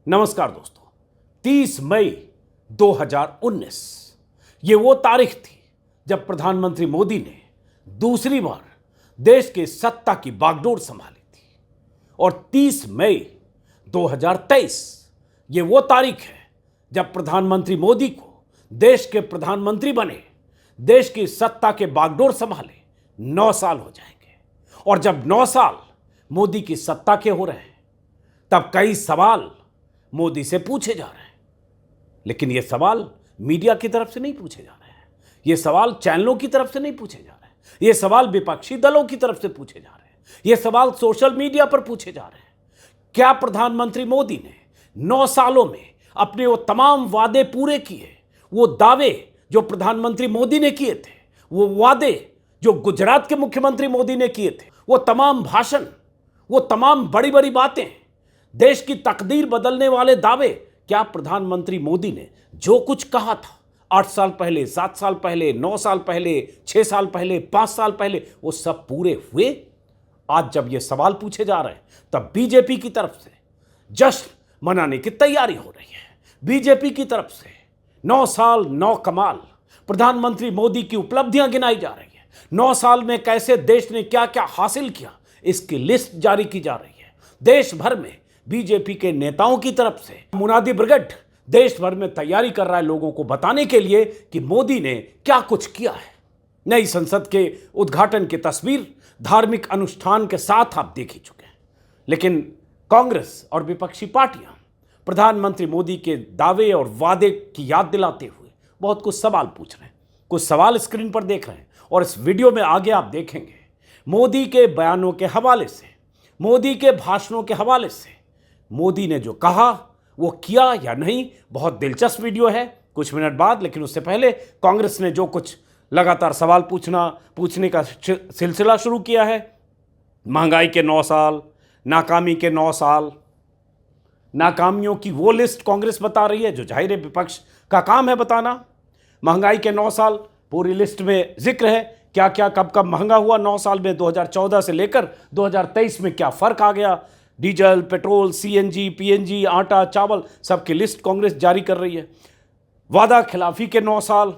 नमस्कार दोस्तों। 30 मई 2019 ये वो तारीख थी जब प्रधानमंत्री मोदी ने दूसरी बार देश के सत्ता की बागडोर संभाली थी। और 30 मई 2023 ये वो तारीख है जब प्रधानमंत्री मोदी को देश के प्रधानमंत्री बने, देश की सत्ता के बागडोर संभाले 9 साल हो जाएंगे। और जब 9 साल मोदी की सत्ता के हो रहे हैं तब कई सवाल मोदी से पूछे जा रहे हैं। लेकिन ये सवाल मीडिया की तरफ से नहीं पूछे जा रहे हैं, ये सवाल चैनलों की तरफ से नहीं पूछे जा रहे हैं, ये सवाल विपक्षी दलों की तरफ से पूछे जा रहे हैं, ये सवाल सोशल मीडिया पर पूछे जा रहे हैं। क्या प्रधानमंत्री मोदी ने 9 सालों में अपने वो तमाम वादे पूरे किए? वो दावे जो प्रधानमंत्री मोदी ने किए थे, वो वादे जो गुजरात के मुख्यमंत्री मोदी ने किए थे, वो तमाम भाषण, वो तमाम बड़ी बड़ी बातें, देश की तकदीर बदलने वाले दावे, क्या प्रधानमंत्री मोदी ने जो कुछ कहा था 8 साल पहले, 7 साल पहले, 9 साल पहले, 6 साल पहले, 5 साल पहले, वो सब पूरे हुए? आज जब ये सवाल पूछे जा रहे हैं तब बीजेपी की तरफ से जश्न मनाने की तैयारी हो रही है। बीजेपी की तरफ से 9 साल 9 कमाल, प्रधानमंत्री मोदी की उपलब्धियां गिनाई जा रही है। 9 साल में कैसे देश ने क्या क्या हासिल किया, इसकी लिस्ट जारी की जा रही है। देश भर में बीजेपी के नेताओं की तरफ से मुनादी ब्रिगेड देश भर में तैयारी कर रहा है लोगों को बताने के लिए कि मोदी ने क्या कुछ किया है। नई संसद के उद्घाटन की तस्वीर धार्मिक अनुष्ठान के साथ आप देख ही चुके हैं। लेकिन कांग्रेस और विपक्षी पार्टियां प्रधानमंत्री मोदी के दावे और वादे की याद दिलाते हुए बहुत कुछ सवाल पूछ रहे हैं। कुछ सवाल स्क्रीन पर देख रहे हैं और इस वीडियो में आगे आप देखेंगे मोदी के बयानों के हवाले से, मोदी के भाषणों के हवाले से मोदी ने जो कहा वो किया या नहीं। बहुत दिलचस्प वीडियो है कुछ मिनट बाद। लेकिन उससे पहले कांग्रेस ने जो कुछ लगातार सवाल पूछने का सिलसिला शुरू किया है, महंगाई के 9 साल, नाकामी के 9 साल, नाकामियों की वो लिस्ट कांग्रेस बता रही है जो जाहिर है विपक्ष का काम है बताना। महंगाई के 9 साल पूरी लिस्ट में जिक्र है, क्या क्या कब कब महंगा हुआ 9 साल में, 2014 से लेकर 2023 में क्या फ़र्क आ गया, डीजल, पेट्रोल, सीएनजी, पीएनजी, आटा, चावल, सबकी लिस्ट कांग्रेस जारी कर रही है। वादा खिलाफी के 9 साल,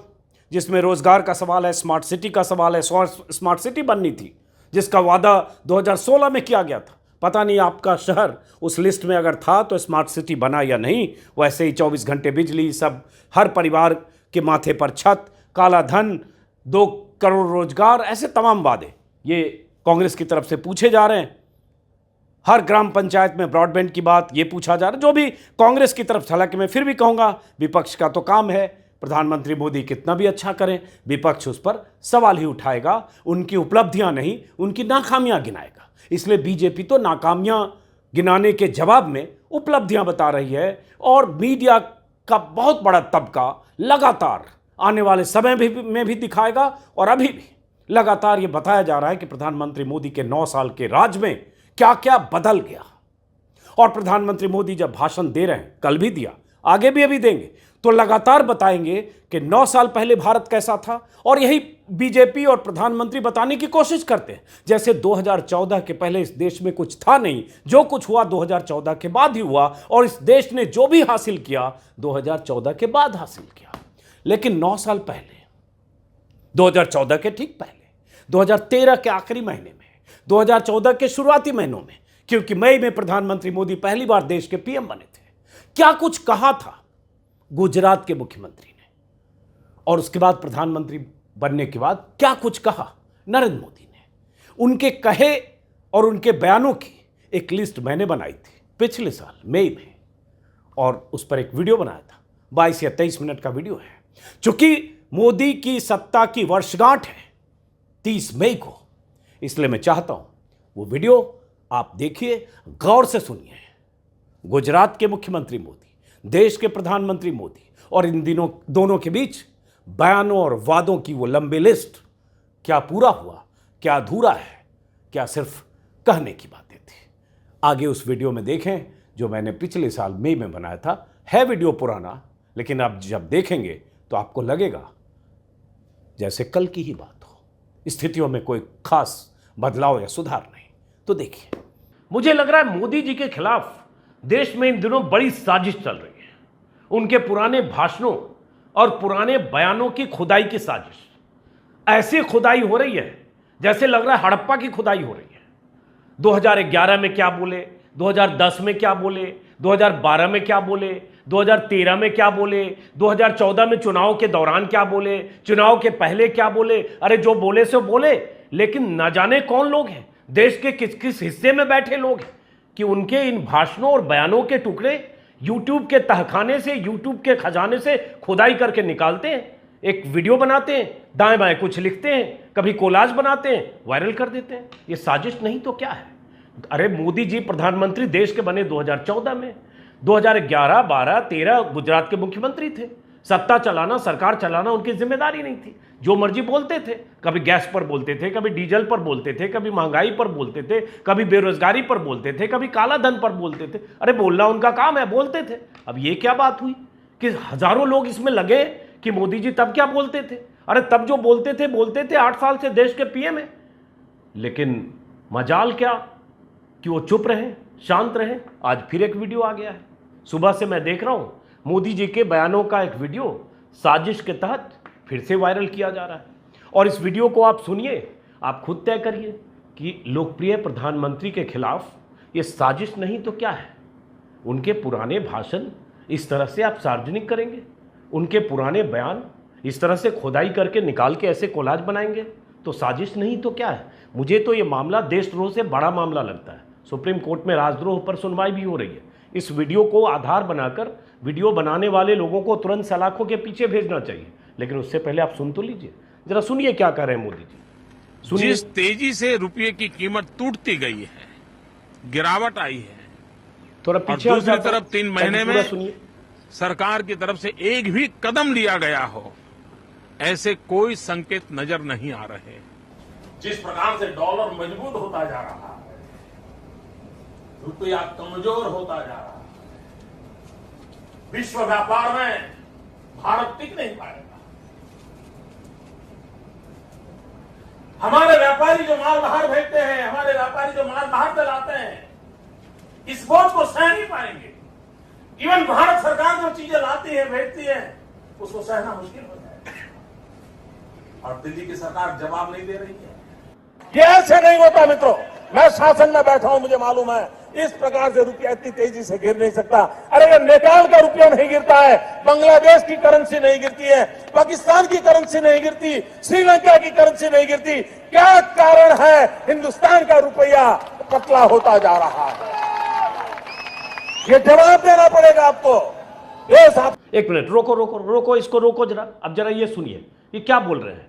जिसमें रोजगार का सवाल है, स्मार्ट सिटी का सवाल है। स्मार्ट सिटी बननी थी जिसका वादा 2016 में किया गया था। पता नहीं आपका शहर उस लिस्ट में अगर था तो स्मार्ट सिटी बना या नहीं। वैसे ही 24 घंटे बिजली, सब हर परिवार के माथे पर छत, काला धन, 2 करोड़ रोजगार, ऐसे तमाम वादे ये कांग्रेस की तरफ से पूछे जा रहे हैं। हर ग्राम पंचायत में ब्रॉडबैंड की बात ये पूछा जा रहा है, जो भी कांग्रेस की तरफ से। हालांकि मैं फिर भी कहूँगा विपक्ष का तो काम है, प्रधानमंत्री मोदी कितना भी अच्छा करें विपक्ष उस पर सवाल ही उठाएगा, उनकी उपलब्धियां नहीं उनकी नाकामियां गिनाएगा। इसलिए बीजेपी तो नाकामियां गिनाने के जवाब में उपलब्धियां बता रही है। और मीडिया का बहुत बड़ा तबका लगातार आने वाले समय में भी दिखाएगा। और अभी भी लगातार ये बताया जा रहा है कि प्रधानमंत्री मोदी के 9 साल के राज में क्या क्या बदल गया। और प्रधानमंत्री मोदी जब भाषण दे रहे हैं, कल भी दिया, आगे भी अभी देंगे, तो लगातार बताएंगे कि 9 साल पहले भारत कैसा था। और यही बीजेपी और प्रधानमंत्री बताने की कोशिश करते हैं जैसे 2014 के पहले इस देश में कुछ था नहीं, जो कुछ हुआ 2014 के बाद ही हुआ। और इस देश ने जो भी हासिल किया 2014 के बाद हासिल किया। लेकिन 9 साल पहले, 2014 के ठीक पहले, 2013 के आखिरी महीने में, 2014 के शुरुआती महीनों में, क्योंकि मई में प्रधानमंत्री मोदी पहली बार देश के पीएम बने थे, क्या कुछ कहा था गुजरात के मुख्यमंत्री ने? और उसके बाद प्रधानमंत्री बनने के बाद क्या कुछ कहा नरेंद्र मोदी ने? उनके कहे और उनके बयानों की एक लिस्ट मैंने बनाई थी पिछले साल मई में, और उस पर एक वीडियो बनाया था। 22 या 23 मिनट का वीडियो है। चूंकि मोदी की सत्ता की वर्षगांठ है 30 मई को, इसलिए मैं चाहता हूं वो वीडियो आप देखिए, गौर से सुनिए। गुजरात के मुख्यमंत्री मोदी, देश के प्रधानमंत्री मोदी, और इन दिनों दोनों के बीच बयानों और वादों की वो लंबी लिस्ट, क्या पूरा हुआ, क्या अधूरा है, क्या सिर्फ कहने की बातें थी। आगे उस वीडियो में देखें जो मैंने पिछले साल मई में बनाया था। है वीडियो पुराना, लेकिन आप जब देखेंगे तो आपको लगेगा जैसे कल की ही बात हो, स्थितियों में कोई खास बदलाव या सुधार नहीं। तो देखिए, मुझे लग रहा है मोदी जी के खिलाफ देश में इन दिनों बड़ी साजिश चल रही है। उनके पुराने भाषणों और पुराने बयानों की खुदाई की साजिश, ऐसी खुदाई हो रही है जैसे लग रहा है हड़प्पा की खुदाई हो रही है। 2011 में क्या बोले, 2010 में क्या बोले, 2012 में क्या बोले, 2013 में क्या बोले, 2014 में चुनाव के दौरान क्या बोले, चुनाव के पहले क्या बोले। अरे जो बोले सो बोले, लेकिन न जाने कौन लोग हैं, देश के किस किस हिस्से में बैठे लोग हैं कि उनके इन भाषणों और बयानों के टुकड़े यूट्यूब के तहखाने से, यूट्यूब के खजाने से खुदाई करके निकालते हैं, एक वीडियो बनाते हैं, दाएं बाएं कुछ लिखते हैं, कभी कोलाज बनाते हैं, वायरल कर देते हैं। ये साजिश नहीं तो क्या है? अरे मोदी जी प्रधानमंत्री देश के बने 2014 में, 2011, 12, 13 गुजरात के मुख्यमंत्री थे। सत्ता चलाना, सरकार चलाना उनकी जिम्मेदारी नहीं थी। जो मर्जी बोलते थे, कभी गैस पर बोलते थे, कभी डीजल पर बोलते थे, कभी महंगाई पर बोलते थे, कभी बेरोजगारी पर बोलते थे, कभी काला धन पर बोलते थे। अरे बोलना उनका काम है, बोलते थे। अब ये क्या बात हुई कि हजारों लोग इसमें लगे कि मोदी जी तब क्या बोलते थे? अरे तब जो बोलते थे 8 साल से देश के पीएम है। लेकिन मजाल क्या कि वो चुप रहे, शांत रहे। आज फिर एक वीडियो आ गया है। सुबह से मैं देख रहा हूं मोदी जी के बयानों का एक वीडियो साजिश के तहत फिर से वायरल किया जा रहा है। और इस वीडियो को आप सुनिए, आप खुद तय करिए कि लोकप्रिय प्रधानमंत्री के खिलाफ ये साजिश नहीं तो क्या है। उनके पुराने भाषण इस तरह से आप सार्वजनिक करेंगे, उनके पुराने बयान इस तरह से खुदाई करके निकाल के ऐसे कोलाज बनाएंगे तो साजिश नहीं तो क्या है? मुझे तो ये मामला देशद्रोह से बड़ा मामला लगता है। सुप्रीम कोर्ट में राजद्रोह पर सुनवाई भी हो रही है। इस वीडियो को आधार बनाकर वीडियो बनाने वाले लोगों को तुरंत सलाखों के पीछे भेजना चाहिए। लेकिन उससे पहले आप सुन तो लीजिए, जरा सुनिए क्या कह रहे हैं मोदी जी। सुनिए। जिस तेजी से रुपये की कीमत टूटती गई है, गिरावट आई है, थोड़ा और पीछे दूसरी तरफ 3 महीने में सरकार की तरफ से एक भी कदम लिया गया हो, ऐसे कोई संकेत नजर नहीं आ रहे। जिस प्रकार से डॉलर मजबूत होता जा रहा है, रुपया कमजोर होता जा रहा है, विश्व व्यापार में भारत टिक नहीं पाएगा। हमारे व्यापारी जो माल बाहर भेजते हैं, हमारे व्यापारी जो माल बाहर चलाते हैं, इस बोझ को सह नहीं पाएंगे। इवन भारत सरकार जो चीजें लाती है, भेजती है, उसको सहना मुश्किल हो जाएगा। और दिल्ली की सरकार जवाब नहीं दे रही है। ये ऐसे नहीं होता मित्रों। मैं शासन में बैठा हूं, मुझे मालूम है इस प्रकार से रुपया इतनी तेजी से गिर नहीं सकता। अरे ये नेपाल का रुपया नहीं गिरता है, बांग्लादेश की करेंसी नहीं गिरती है, पाकिस्तान की करेंसी नहीं गिरती, श्रीलंका की करेंसी नहीं गिरती। क्या कारण है हिंदुस्तान का रुपया पतला होता जा रहा है? ये जवाब देना पड़ेगा आपको। एक मिनट, रोको इसको, रोको जरा। अब जरा ये सुनिए ये क्या बोल रहे हैं।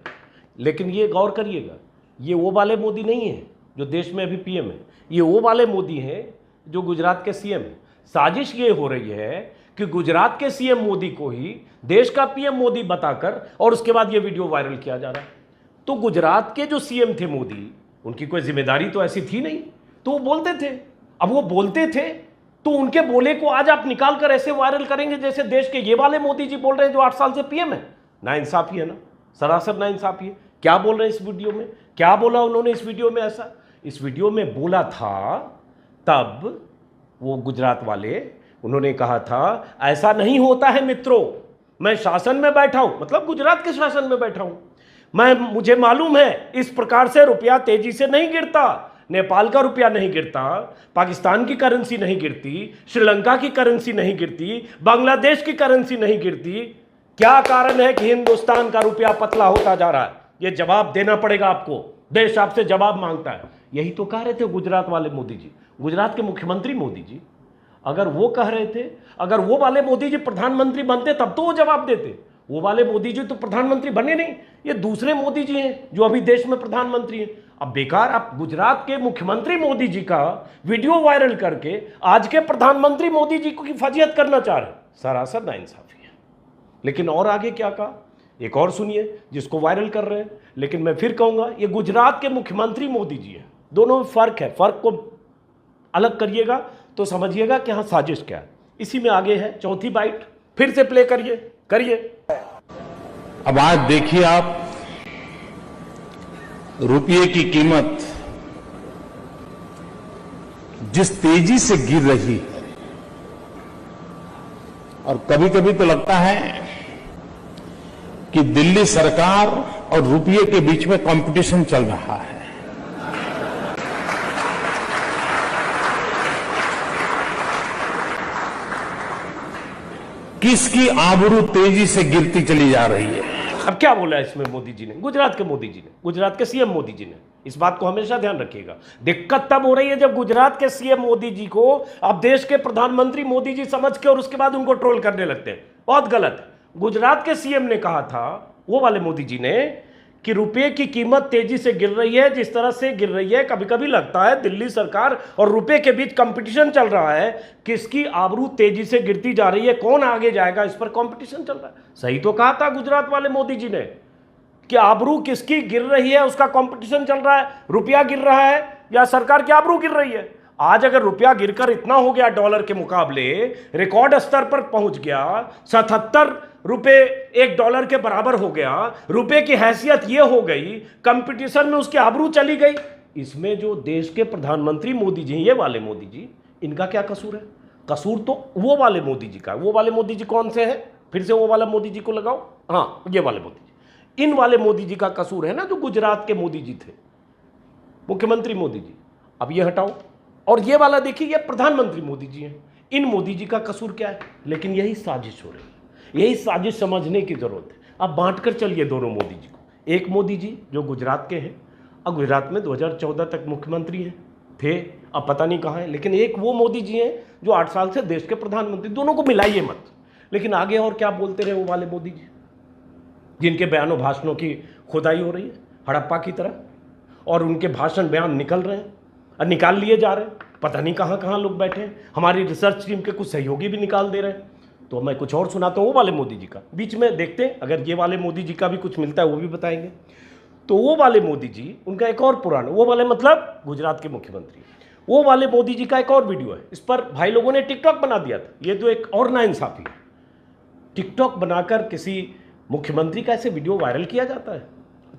लेकिन ये गौर करिएगा, ये वो वाले मोदी नहीं है जो देश में अभी पीएम है, ये वो वाले मोदी हैं जो गुजरात के सीएम है। साजिश ये हो रही है कि गुजरात के सीएम मोदी को ही देश का पीएम मोदी बताकर और उसके बाद ये वीडियो वायरल किया जा रहा है। तो गुजरात के जो सीएम थे मोदी, उनकी कोई जिम्मेदारी तो ऐसी थी नहीं, तो वो बोलते थे। अब वो बोलते थे तो उनके बोले को आज आप निकाल कर ऐसे वायरल करेंगे जैसे देश के ये वाले मोदी जी बोल रहे हैं जो 8 साल से पीएम है। नाइंसाफी है ना, सरासर नाइंसाफी है। क्या बोल रहे हैं इस वीडियो में, क्या बोला उन्होंने इस वीडियो में? ऐसा इस वीडियो में बोला था, तब वो गुजरात वाले उन्होंने कहा था ऐसा नहीं होता है मित्रों, मैं शासन में बैठा हूं, मतलब गुजरात के शासन में बैठा हूं, मुझे मालूम है इस प्रकार से रुपया तेजी से नहीं गिरता। नेपाल का रुपया नहीं गिरता, पाकिस्तान की करेंसी नहीं गिरती, श्रीलंका की करेंसी नहीं गिरती, बांग्लादेश की करेंसी नहीं गिरती। क्या कारण है कि हिंदुस्तान का रुपया पतला होता जा रहा है? यह जवाब देना पड़ेगा आपको, देश आपसे जवाब मांगता है। यही तो कह रहे थे गुजरात वाले मोदी जी, गुजरात के मुख्यमंत्री मोदी जी। अगर वो कह रहे थे, अगर वो वाले मोदी जी प्रधानमंत्री बनते तब तो वो जवाब देते। वो वाले मोदी जी तो प्रधानमंत्री बने नहीं, ये दूसरे मोदी जी हैं जो अभी देश में प्रधानमंत्री हैं। अब बेकार आप गुजरात के मुख्यमंत्री मोदी जी का वीडियो वायरल करके आज के प्रधानमंत्री मोदी जी की फजीहत करना चाह रहे, सरासर नाइंसाफी है। लेकिन और आगे क्या कहा, एक और सुनिए जिसको वायरल कर रहे हैं। लेकिन मैं फिर कहूंगा ये गुजरात के मुख्यमंत्री मोदी जी हैं, दोनों में फर्क है। फर्क को अलग करिएगा तो समझिएगा कि हाँ साजिश क्या है। इसी में आगे है चौथी बाइट, फिर से प्ले करिए। अब आज देखिए आप, रुपये की कीमत जिस तेजी से गिर रही है, और कभी कभी तो लगता है कि दिल्ली सरकार और रुपये के बीच में कंपटीशन चल रहा है। किसकी आबरू तेजी से गिरती चली जा रही है। अब क्या बोला इसमें मोदी जी ने, गुजरात के मोदी जी ने, गुजरात के सीएम मोदी जी ने। इस बात को हमेशा ध्यान रखिएगा। दिक्कत तब हो रही है जब गुजरात के सीएम मोदी जी को अब देश के प्रधानमंत्री मोदी जी समझ के और उसके बाद उनको ट्रोल करने लगते हैं। बहुत गलत है। गुजरात के सीएम ने कहा था, वो वाले मोदी जी ने, कि रुपए की कीमत तेजी से गिर रही है। जिस तरह से गिर रही है, कभी कभी लगता है दिल्ली सरकार और रुपए के बीच कंपटीशन चल रहा है, किसकी आबरू तेजी से गिरती जा रही है, कौन आगे जाएगा, इस पर कंपटीशन चल रहा है। सही तो कहा था गुजरात वाले मोदी जी ने कि आबरू किसकी गिर रही है, उसका कंपटीशन चल रहा है। रुपया गिर रहा है या सरकार की आबरू गिर रही है। आज अगर रुपया गिरकर इतना हो गया डॉलर के मुकाबले, रिकॉर्ड स्तर पर पहुंच गया, 77 रुपए एक डॉलर के बराबर हो गया, रुपए की हैसियत ये हो गई, कंपटीशन में उसकी आबरू चली गई। इसमें जो देश के प्रधानमंत्री मोदी जी, ये वाले मोदी जी, इनका क्या कसूर है? कसूर तो वो वाले मोदी जी का। वो वाले मोदी जी कौन से हैं? फिर से वो वाला मोदी जी को लगाओ। हाँ, ये वाले मोदी जी, इन वाले मोदी जी का कसूर है ना, जो गुजरात के मोदी जी थे, मुख्यमंत्री मोदी जी। अब ये हटाओ और ये वाला देखिए, ये प्रधानमंत्री मोदी जी हैं। इन मोदी जी का कसूर क्या है? लेकिन यही साजिश हो रही है, यही साजिश समझने की जरूरत है। अब बांट कर चलिए दोनों मोदी जी को। एक मोदी जी जो गुजरात के हैं, अब गुजरात में 2014 तक मुख्यमंत्री हैं, थे, अब पता नहीं कहाँ हैं। लेकिन एक वो मोदी जी हैं जो 8 साल से देश के प्रधानमंत्री। दोनों को मिलाइए मत। लेकिन आगे और क्या बोलते रहे वो वाले मोदी जी, जिनके बयानों भाषणों की खुदाई हो रही है हड़प्पा की तरह, और उनके भाषण बयान निकल रहे हैं और निकाल लिए जा रहे हैं। पता नहीं कहाँ कहाँ लोग बैठे हैं। हमारी रिसर्च टीम के कुछ सहयोगी भी निकाल दे रहे हैं। तो मैं कुछ और सुनाता हूँ वो वाले मोदी जी का, बीच में देखते हैं, अगर ये वाले मोदी जी का भी कुछ मिलता है वो भी बताएंगे। तो वो वाले मोदी जी, उनका एक और पुराना, वो वाले मतलब गुजरात के मुख्यमंत्री, वो वाले मोदी जी का एक और वीडियो है। इस पर भाई लोगों ने टिकटॉक बना दिया था। ये तो एक और नाइंसाफी है। टिकटॉक बनाकर किसी मुख्यमंत्री का ऐसे वीडियो वायरल किया जाता है।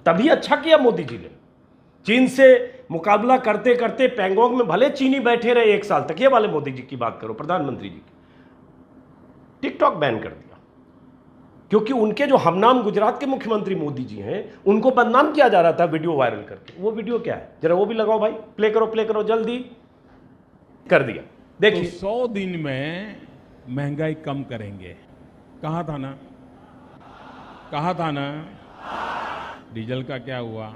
तभी अच्छा किया मोदी जी ने। चीन से मुकाबला करते करते पैंगोंग में भले चीनी बैठे रहे 1 साल तक, ये वाले मोदी जी की बात करो, प्रधानमंत्री जी की, टिकटॉक बैन कर दिया। क्योंकि उनके जो हमनाम गुजरात के मुख्यमंत्री मोदी जी हैं, उनको बदनाम किया जा रहा था वीडियो वायरल करके। वो वीडियो क्या है, जरा वो भी लगाओ भाई, प्ले करो जल्दी। कर दिया, देखिए। तो 100 दिन में महंगाई कम करेंगे, कहा था ना। डीजल का क्या हुआ?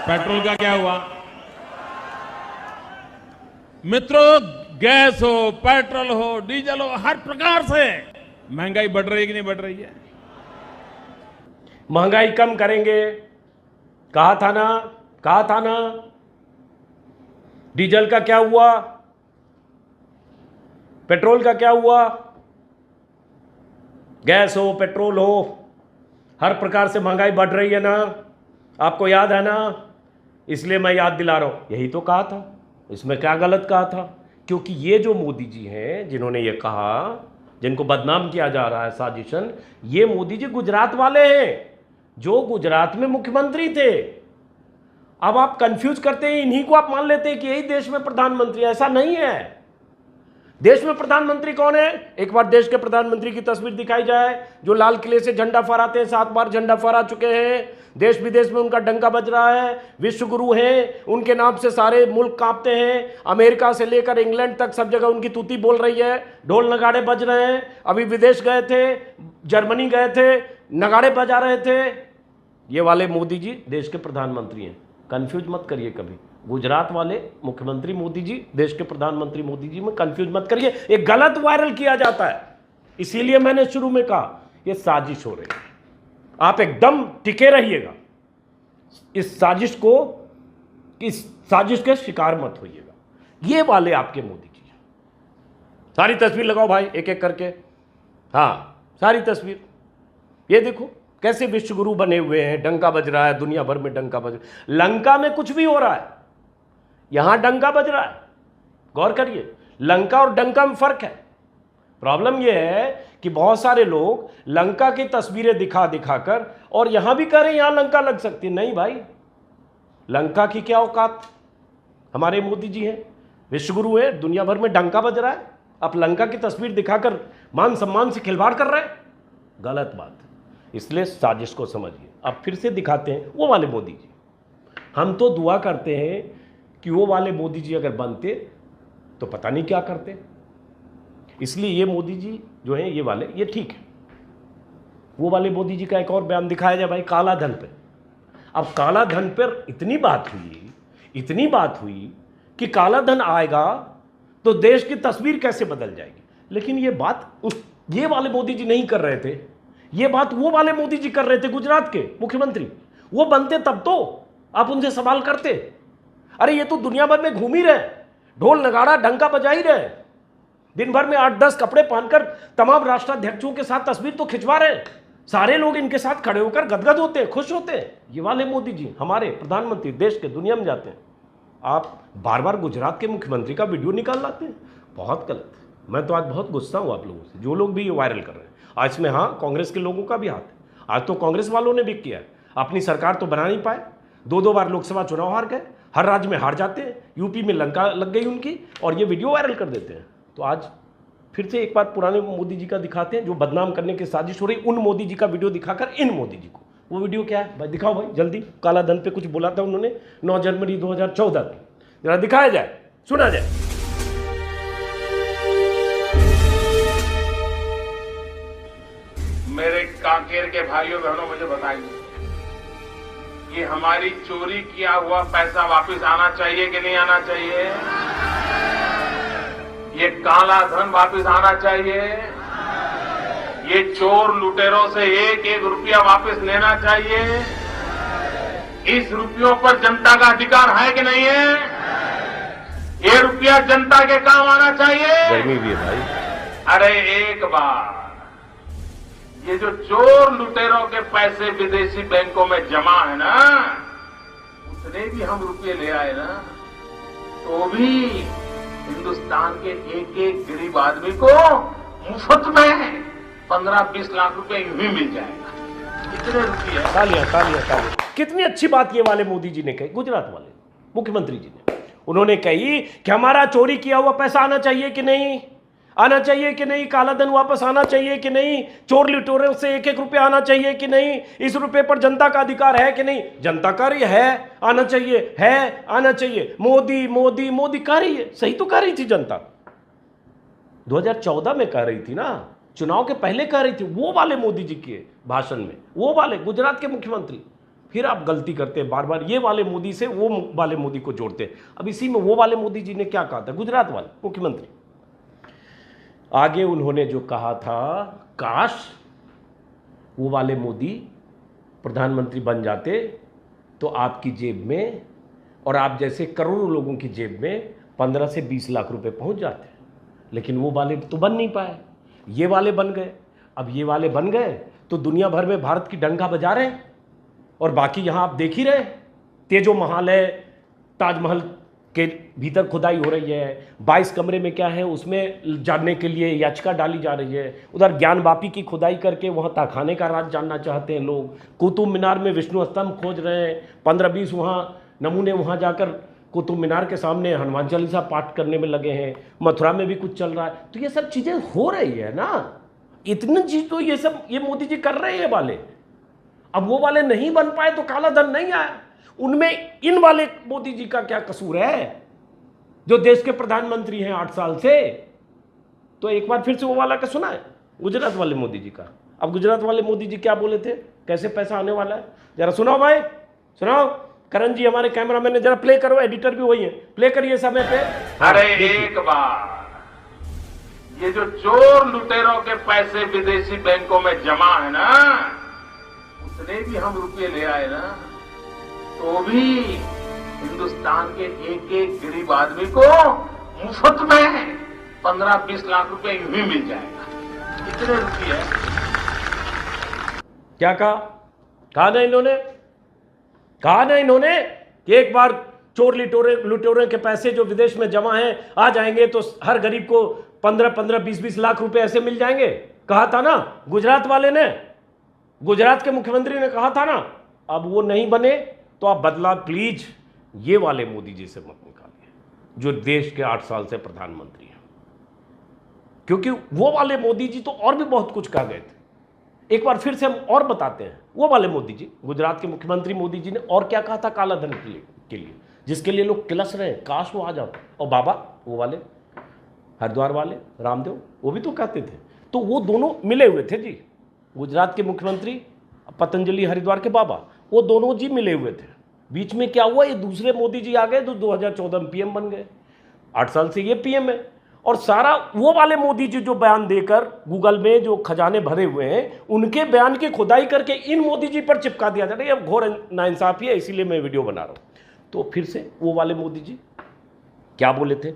पेट्रोल का क्या हुआ? मित्रों, गैस हो, पेट्रोल हो, डीजल हो, हर प्रकार से महंगाई बढ़ रही है कि नहीं बढ़ रही है? महंगाई कम करेंगे, कहा था ना। डीजल का क्या हुआ? पेट्रोल का क्या हुआ? गैस हो, पेट्रोल हो, हर प्रकार से महंगाई बढ़ रही है ना। आपको याद है ना? इसलिए मैं याद दिला रहा हूं। यही तो कहा था। इसमें क्या गलत कहा था? क्योंकि ये जो मोदी जी हैं जिन्होंने ये कहा, जिनको बदनाम किया जा रहा है साजिशन, ये मोदी जी गुजरात वाले हैं, जो गुजरात में मुख्यमंत्री थे। अब आप कंफ्यूज करते हैं, इन्हीं को आप मान लेते हैं कि यही देश में प्रधानमंत्री। ऐसा नहीं है। देश में प्रधानमंत्री कौन है? एक बार देश के प्रधानमंत्री की तस्वीर दिखाई जाए, जो लाल किले से झंडा फहराते हैं। 7 बार झंडा फहरा चुके हैं। देश विदेश में उनका डंका बज रहा है। विश्व गुरु हैं, उनके नाम से सारे मुल्क कांपते हैं। अमेरिका से लेकर इंग्लैंड तक सब जगह उनकी तूती बोल रही है, ढोल नगाड़े बज रहे हैं। अभी विदेश गए थे, जर्मनी गए थे, नगाड़े बजा रहे थे। ये वाले मोदी जी देश के प्रधानमंत्री हैं। कंफ्यूज मत करिए कभी। गुजरात वाले मुख्यमंत्री मोदी जी, देश के प्रधानमंत्री मोदी जी में कंफ्यूज मत करिए। ये गलत वायरल किया जाता है। इसीलिए मैंने शुरू में कहा ये साजिश हो रही है। आप एकदम टिके रहिएगा। इस साजिश के शिकार मत होइएगा। ये वाले आपके मोदी जी हैं। सारी तस्वीर लगाओ भाई, एक एक करके। हाँ, सारी तस्वीर। ये देखो कैसे विश्वगुरु बने हुए हैं, डंका बज रहा है, दुनिया भर में डंका बज रहा है। लंका में कुछ भी हो रहा है, यहां डंका बज रहा है। गौर करिए, लंका और डंका में फर्क है। प्रॉब्लम यह है कि बहुत सारे लोग लंका की तस्वीरें दिखा दिखाकर और यहां भी कह रहे हैं यहां लंका लग सकती है। नहीं भाई, लंका की क्या औकात हमारे मोदी जी हैं। विश्वगुरु है, दुनिया भर में डंका बज रहा है, आप लंका की तस्वीर दिखाकर मान सम्मान से खिलवाड़ कर रहे हैं, गलत बात है। इसलिए साजिश को समझिए। अब फिर से दिखाते हैं वो वाले मोदी जी। हम तो दुआ करते हैं कि वो वाले मोदी जी अगर बनते तो पता नहीं क्या करते। इसलिए ये मोदी जी जो हैं ये वाले, ये ठीक है। वो वाले मोदी जी का एक और बयान दिखाया जाए भाई, काला धन पे। अब काला धन पर इतनी बात हुई कि काला धन आएगा तो देश की तस्वीर कैसे बदल जाएगी। लेकिन ये बात ये वाले मोदी जी नहीं कर रहे थे, ये बात वो वाले मोदी जी कर रहे थे, गुजरात के मुख्यमंत्री। वो बनते तब तो आप उनसे सवाल करते। अरे ये तो दुनिया भर में घूम ही रहे, ढोल नगाड़ा डंका बजा ही रहे, दिन भर में 8-10 कपड़े पहनकर तमाम राष्ट्राध्यक्षों के साथ तस्वीर तो खिंचवा रहे हैं। सारे लोग इनके साथ खड़े होकर गदगद होते हैं, खुश होते हैं। ये वाले मोदी जी हमारे प्रधानमंत्री देश के दुनिया में जाते हैं, आप बार बार गुजरात के मुख्यमंत्री का वीडियो निकाल लाते हैं, बहुत गलत। मैं तो आज बहुत गुस्सा हूं आप लोगों से, जो लोग भी ये वायरल कर रहे हैं। आज इसमें हाँ कांग्रेस के लोगों का भी हाथ है। आज तो कांग्रेस वालों ने भी किया है, अपनी सरकार तो बना नहीं पाए, 2-2 बार लोकसभा चुनाव हार गए, हर राज्य में हार जाते हैं, यूपी में लंका लग गई उनकी, और ये वीडियो वायरल कर देते हैं। तो आज फिर से एक बार पुराने मोदी जी का दिखाते हैं, जो बदनाम करने की साजिश हो रही, उन मोदी जी का वीडियो दिखाकर इन मोदी जी को। वो वीडियो क्या है भाई, दिखाओ भाई जल्दी। काला धन पे कुछ बोला था उन्होंने 9 जनवरी 2014 में, जरा दिखाया जाए, सुना जाए। मेरे कांकेर के भाइयों बहनों, मुझे बताइए, ये हमारी चोरी किया हुआ पैसा वापस आना चाहिए कि नहीं आना चाहिए? ये काला धन वापस आना चाहिए? ये चोर लुटेरों से 1-1 रुपया वापस लेना चाहिए? इस रुपयों पर जनता का अधिकार है कि नहीं है? ये रुपया जनता के काम आना चाहिए? गर्मी भी है भाई। अरे एक बार ये जो चोर लुटेरों के पैसे विदेशी बैंकों में जमा है ना, उतने भी हम रुपये ले आए ना, तो भी हिंदुस्तान के एक गरीब आदमी को मुफ्त में 15-20 लाख रुपए यूं ही मिल जाएगा। इतने रुपये। तालियां। कितनी अच्छी बात ये वाले मोदी जी ने कही, गुजरात वाले मुख्यमंत्री जी ने। उन्होंने कही कि हमारा चोरी किया हुआ पैसा आना चाहिए कि नहीं, आना चाहिए कि नहीं, काला धन वापस आना चाहिए कि नहीं, चोर लुटेरों से 1-1 रुपया आना चाहिए कि नहीं, इस रुपये पर जनता का अधिकार है कि नहीं। जनता कह रही है आना चाहिए, है आना चाहिए, मोदी मोदी मोदी कह रही है। सही तो कह रही थी जनता, 2014 में कह रही थी ना, चुनाव के पहले कह रही थी, वो वाले मोदी जी के भाषण में, वो वाले गुजरात के मुख्यमंत्री। फिर आप गलती करते हैं बार बार, ये वाले मोदी से वो वाले मोदी को जोड़ते हैं। अब इसी में वो वाले मोदी जी ने क्या कहा था, गुजरात वाले मुख्यमंत्री, आगे उन्होंने जो कहा था, काश वो वाले मोदी प्रधानमंत्री बन जाते तो आपकी जेब में और आप जैसे करोड़ों लोगों की जेब में 15 से 20 लाख रुपए पहुंच जाते। लेकिन वो वाले तो बन नहीं पाए, ये वाले बन गए। अब ये वाले बन गए तो दुनिया भर में भारत की डंका बजा रहे हैं, और बाकी यहाँ आप देख ही रहे, तेजो महल है, ताजमहल के भीतर खुदाई हो रही है, 22 कमरे में क्या है उसमें जानने के लिए याचिका डाली जा रही है। उधर ज्ञानवापी की खुदाई करके वहाँ तहखाने का राज जानना चाहते हैं लोग। कुतुब मीनार में विष्णु स्तंभ खोज रहे हैं, 15-20 वहाँ नमूने वहाँ जाकर कुतुब मीनार के सामने हनुमान चालीसा पाठ करने में लगे हैं। मथुरा में भी कुछ चल रहा है। तो ये सब चीज़ें हो रही है ना, इतनी चीज़ तो ये सब ये मोदी जी कर रहे हैं वाले। अब वो वाले नहीं बन पाए तो काला धन नहीं आया, उनमें इन वाले मोदी जी का क्या कसूर है जो देश के प्रधानमंत्री हैं 8 साल से। तो एक बार फिर से वो वाला का सुना है, गुजरात वाले मोदी जी का। अब गुजरात वाले मोदी जी क्या बोले थे, कैसे पैसा आने वाला है, जरा सुनाओ भाई, सुनाओ। करण जी हमारे कैमरामैन ने जरा प्ले करो, एडिटर भी वही है, प्ले करिए समय पे। अरे एक बार ये जो चोर लुटेरों के पैसे विदेशी बैंकों में जमा है ना, उतने भी हम रुपये ले आए ना, तो भी हिंदुस्तान के एक गरीब आदमी को मुफ्त में 15-20 लाख रुपए यूं ही मिल जाएगा। इतने रुपये। क्या कहा ना इन्होंने कि एक बार चोर लुटेरों के पैसे जो विदेश में जमा हैं आ जाएंगे तो हर गरीब को 15-15, 20-20 लाख रुपए ऐसे मिल जाएंगे। कहा था ना गुजरात वाले ने, गुजरात के मुख्यमंत्री ने कहा था ना। अब वो नहीं बने तो आप बदला प्लीज ये वाले मोदी जी से मत निकालिए। जो देश के 8 साल से प्रधानमंत्री हैं, क्योंकि वो वाले मोदी जी तो और भी बहुत कुछ कह गए थे। एक बार फिर से हम और बताते हैं, वो वाले मोदी जी, गुजरात के मुख्यमंत्री मोदी जी ने और क्या कहा था काला धन के लिए जिसके लिए लोग किलस रहे हैं, काश वो आ जाता। और बाबा वो वाले हरिद्वार वाले रामदेव, वो भी तो कहते थे। तो वो दोनों मिले हुए थे जी, गुजरात के मुख्यमंत्री पतंजलि हरिद्वार के बाबा, वो दोनों जी मिले हुए थे। बीच में क्या हुआ, ये दूसरे मोदी जी आ गए तो 2014 में पीएम बन गए। 8 साल से ये पीएम है। और सारा वो वाले मोदी जी जो बयान देकर गूगल में जो खजाने भरे हुए हैं, उनके बयान की खुदाई करके इन मोदी जी पर चिपका दिया जा रहा है। ये घोर नाइंसाफी है, इसीलिए मैं वीडियो बना रहा हूँ। तो फिर से वो वाले मोदी जी क्या बोले थे,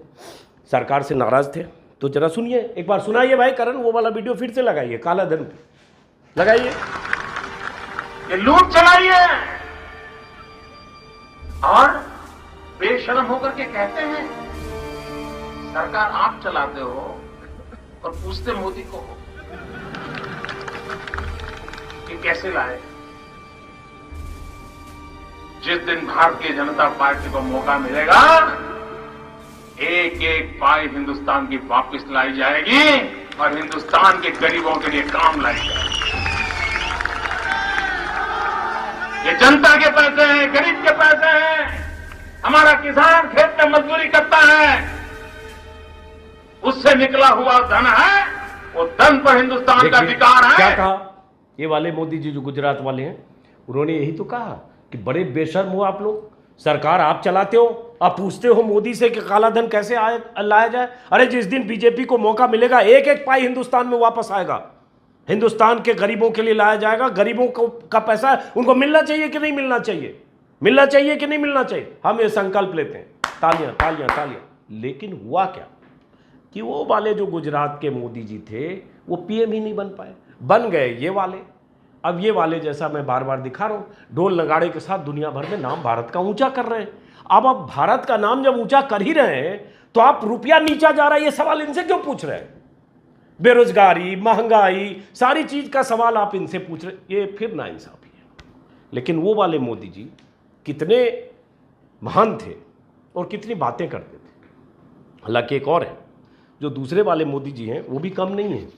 सरकार से नाराज थे। तो जरा सुनिए, एक बार सुनाइए भाई करण, वो वाला वीडियो फिर से लगाइए, काला धन पे लगाइए। ये लूट चलाइए और बेशर्म होकर के कहते हैं सरकार आप चलाते हो, और पूछते मोदी को कि कैसे लाए। जिस दिन भारतीय जनता पार्टी को मौका मिलेगा, एक एक पाई हिंदुस्तान की वापस लाई जाएगी और हिंदुस्तान के गरीबों के लिए काम लाई जाएगी। ये जनता के पैसे हैं, गरीब के पैसे हैं। हमारा किसान खेत में मजदूरी करता है, उससे निकला हुआ धन है, वो धन पर हिंदुस्तान का अधिकार है। क्या कहा ये वाले मोदी जी जो गुजरात वाले हैं, उन्होंने यही तो कहा कि बड़े बेशर्म हो आप लोग, सरकार आप चलाते हो, आप पूछते हो मोदी से कि काला धन कैसे लाया जाए। अरे जिस दिन बीजेपी को मौका मिलेगा, एक एक पाई हिंदुस्तान में वापस आएगा, हिंदुस्तान के गरीबों के लिए लाया जाएगा। गरीबों को का पैसा उनको मिलना चाहिए कि नहीं मिलना चाहिए, मिलना चाहिए कि नहीं मिलना चाहिए, हम ये संकल्प लेते हैं। तालियां तालियां तालियां। लेकिन हुआ क्या कि वो वाले जो गुजरात के मोदी जी थे वो पीएम ही नहीं बन पाए, बन गए ये वाले। अब ये वाले, जैसा मैं बार बार दिखा रहा हूँ, ढोल नगाड़े के साथ दुनिया भर में नाम भारत का ऊंचा कर रहे हैं। अब आप भारत का नाम जब ऊंचा कर ही रहे हैं तो आप रुपया नीचा जा रहा है, ये सवाल इनसे क्यों पूछ रहे हैं? बेरोजगारी, महंगाई, सारी चीज का सवाल आप इनसे पूछ रहे, ये फिर नाइंसाफी है। लेकिन वो वाले मोदी जी कितने महान थे और कितनी बातें करते थे। हालांकि एक और है, जो दूसरे वाले मोदी जी हैं वो भी कम नहीं है,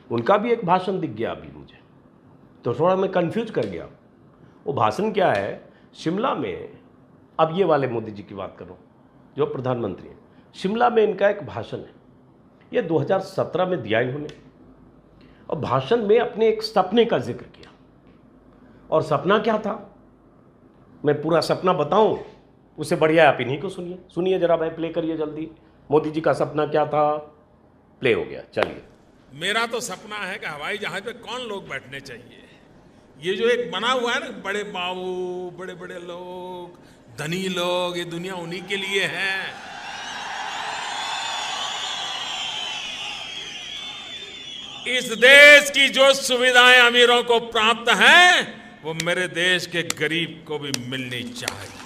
उनका भी एक भाषण दिख गया अभी मुझे, तो थोड़ा मैं कंफ्यूज कर गया। वो भाषण क्या है, शिमला में, अब ये वाले मोदी जी की बात करूं जो प्रधानमंत्री हैं, शिमला में इनका एक भाषण है, ये 2017 में दिया इन्होंने। और भाषण में अपने एक सपने का जिक्र किया। और सपना क्या था, मैं पूरा सपना बताऊं उससे बढ़िया आप इन्हीं को सुनिए। सुनिए जरा भाई, प्ले करिए जल्दी। मोदी जी का सपना क्या था, प्ले हो गया, चलिए। मेरा तो सपना है कि हवाई जहाज पे कौन लोग बैठने चाहिए। ये जो एक बना हुआ है ना, बड़े बाबू, बड़े बड़े लोग, धनी लोग, ये दुनिया उन्हीं के लिए है। इस देश की जो सुविधाएं अमीरों को प्राप्त हैं, वो मेरे देश के गरीब को भी मिलनी चाहिए।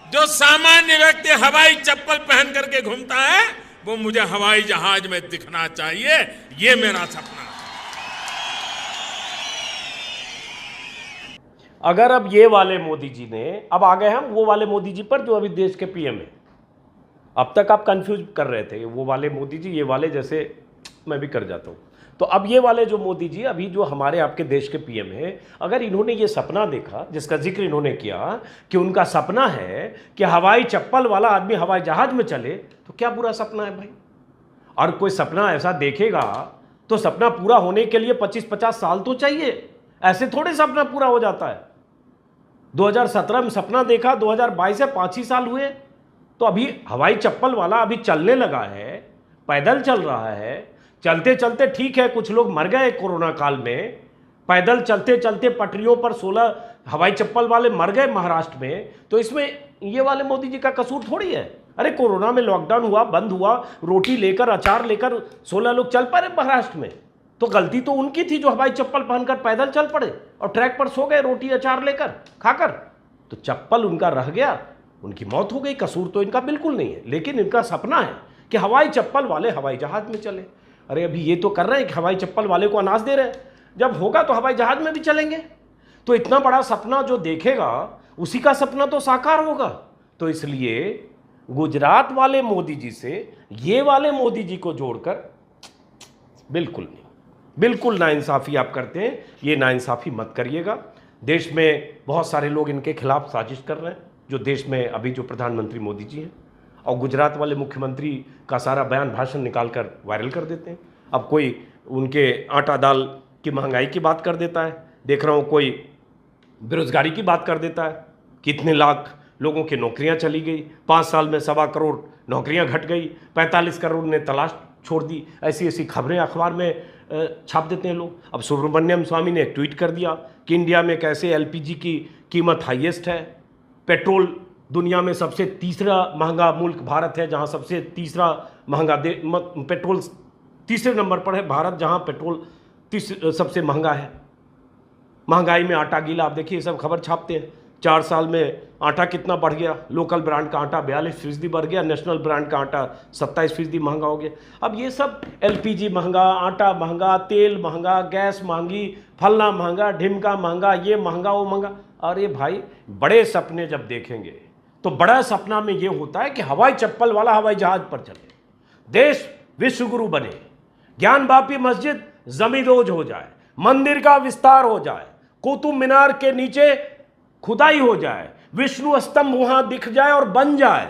जो सामान्य व्यक्ति हवाई चप्पल पहन करके घूमता है, वो मुझे हवाई जहाज में दिखना चाहिए। ये मेरा सपना है। अगर अब ये वाले मोदी जी ने, अब आ गए हम वो वाले मोदी जी पर जो अभी देश के पीएम है। अब तक आप कंफ्यूज कर रहे थे, वो वाले मोदी जी, ये वाले, जैसे मैं भी कर जाता हूं। तो अब ये वाले जो मोदी जी अभी जो हमारे आपके देश के पीएम है, अगर इन्होंने ये सपना देखा जिसका जिक्र इन्होंने किया कि उनका सपना है कि हवाई चप्पल वाला आदमी हवाई जहाज में चले, तो क्या बुरा सपना है भाई। और कोई सपना ऐसा देखेगा तो सपना पूरा होने के लिए 25-50 साल तो चाहिए, ऐसे थोड़े सपना पूरा हो जाता है। 2017 में सपना देखा, 2022 से 5 ही साल हुए, तो अभी हवाई चप्पल वाला अभी चलने लगा है, पैदल चल रहा है। चलते चलते ठीक है, कुछ लोग मर गए कोरोना काल में, पैदल चलते चलते पटरियों पर 16 हवाई चप्पल वाले मर गए महाराष्ट्र में, तो इसमें ये वाले मोदी जी का कसूर थोड़ी है। अरे कोरोना में लॉकडाउन हुआ, बंद हुआ, रोटी लेकर, अचार लेकर 16 लोग चल पड़े महाराष्ट्र में, तो गलती तो उनकी थी जो हवाई चप्पल पहनकर पैदल चल पड़े और ट्रैक पर सो गए रोटी अचार लेकर खाकर। तो चप्पल उनका रह गया, उनकी मौत हो गई, कसूर तो इनका बिल्कुल नहीं है। लेकिन इनका सपना है कि हवाई चप्पल वाले हवाई जहाज में चले। अरे अभी ये तो कर रहे हैं कि हवाई चप्पल वाले को अनाज दे रहे हैं, जब होगा तो हवाई जहाज में भी चलेंगे। तो इतना बड़ा सपना जो देखेगा उसी का सपना तो साकार होगा। तो इसलिए गुजरात वाले मोदी जी से ये वाले मोदी जी को जोड़कर बिल्कुल नहीं, बिल्कुल नाइंसाफ़ी आप करते हैं, ये नाइंसाफ़ी मत करिएगा। देश में बहुत सारे लोग इनके खिलाफ साजिश कर रहे हैं, जो देश में अभी जो प्रधानमंत्री मोदी जी हैं, और गुजरात वाले मुख्यमंत्री का सारा बयान भाषण निकाल कर वायरल कर देते हैं। अब कोई उनके आटा दाल की महंगाई की बात कर देता है, देख रहा हूँ कोई बेरोजगारी की बात कर देता है, कितने लाख लोगों की नौकरियां चली गई, 5 साल में 1.25 करोड़ नौकरियां घट गई, 45 करोड़ ने तलाश छोड़ दी, ऐसी ऐसी खबरें अखबार में छाप देते हैं लोग। अब सुब्रमण्यम स्वामी ने एक ट्वीट कर दिया कि इंडिया में कैसे एलपीजी की कीमत हाईएस्ट है, पेट्रोल दुनिया में सबसे तीसरा महंगा मुल्क भारत है, जहां सबसे तीसरा महंगा पेट्रोल तीसरे नंबर पर है भारत, जहां पेट्रोल सबसे महंगा है। महंगाई में आटा गीला, आप देखिए सब खबर छापते हैं। 4 साल में आटा कितना बढ़ गया, लोकल ब्रांड का आटा 42% बढ़ गया, नेशनल ब्रांड का आटा 27% महंगा हो गया। अब ये सब एलपीजी महंगा, आटा महंगा, तेल महंगा, गैस महंगी, फलना महंगा, ढिमका महंगा, ये महंगा वो महंगा। अरे भाई, बड़े सपने जब देखेंगे तो बड़ा सपना में ये होता है कि हवाई चप्पल वाला हवाई जहाज पर चले, देश विश्वगुरु बने, ज्ञान वापी मस्जिद जमींदोज हो जाए, मंदिर का विस्तार हो जाए, कुतुब मीनार के नीचे खुदाई हो जाए, विष्णु स्तंभ वहां दिख जाए और बन जाए,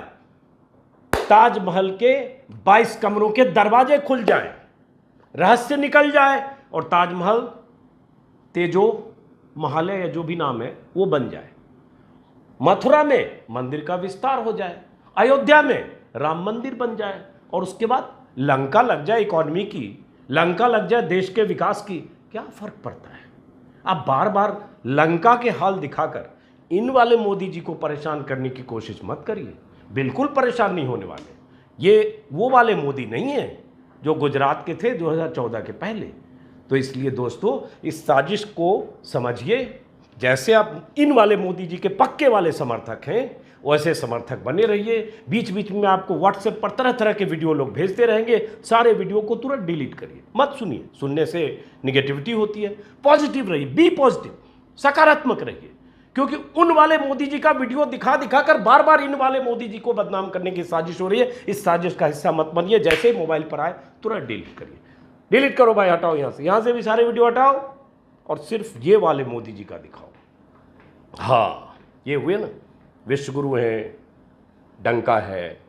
ताजमहल के 22 कमरों के दरवाजे खुल जाएं, रहस्य निकल जाए और ताजमहल तेजो महल या जो भी नाम है वो बन जाए, मथुरा में मंदिर का विस्तार हो जाए, अयोध्या में राम मंदिर बन जाए, और उसके बाद लंका लग जाए इकोनॉमी की, लंका लग जाए देश के विकास की। क्या फर्क पड़ता है? आप बार बार लंका के हाल दिखाकर इन वाले मोदी जी को परेशान करने की कोशिश मत करिए, बिल्कुल परेशान नहीं होने वाले। ये वो वाले मोदी नहीं है जो गुजरात के थे 2014 के पहले। तो इसलिए दोस्तों, इस साजिश को समझिए। जैसे आप इन वाले मोदी जी के पक्के वाले समर्थक हैं, वैसे समर्थक बने रहिए। बीच बीच में आपको व्हाट्सएप पर तरह तरह के वीडियो लोग भेजते रहेंगे, सारे वीडियो को तुरंत डिलीट करिए, मत सुनिए, सुनने से निगेटिविटी होती है। पॉजिटिव रहिए, बी पॉजिटिव, सकारात्मक रहिए, क्योंकि उन वाले मोदी जी का वीडियो दिखा दिखा कर बार बार इन वाले मोदी जी को बदनाम करने की साजिश हो रही है। इस साजिश का हिस्सा मत बनिए। जैसे ही मोबाइल पर आए तुरंत डिलीट करिए, डिलीट करो भाई, हटाओ यहाँ से भी सारे वीडियो हटाओ और सिर्फ ये वाले मोदी जी का दिखाओ। हाँ, ये हुए ना, विश्वगुरु हैं, डंका है,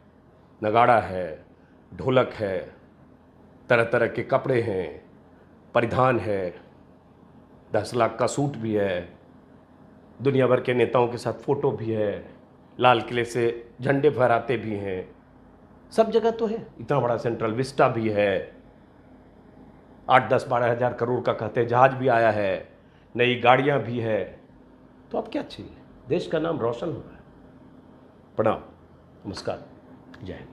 नगाड़ा है, ढोलक है, तरह तरह के कपड़े हैं, परिधान है, 10 लाख का सूट भी है, दुनिया भर के नेताओं के साथ फोटो भी है, लाल किले से झंडे फहराते भी हैं, सब जगह तो है। इतना बड़ा सेंट्रल विस्टा भी है, 8-10-12 हज़ार करोड़ का कहते जहाज भी आया है, नई गाड़ियां भी है। तो अब क्या चाहिए? देश का नाम रोशन हो रहा है। प्रणाम, नमस्कार, जय हिंद।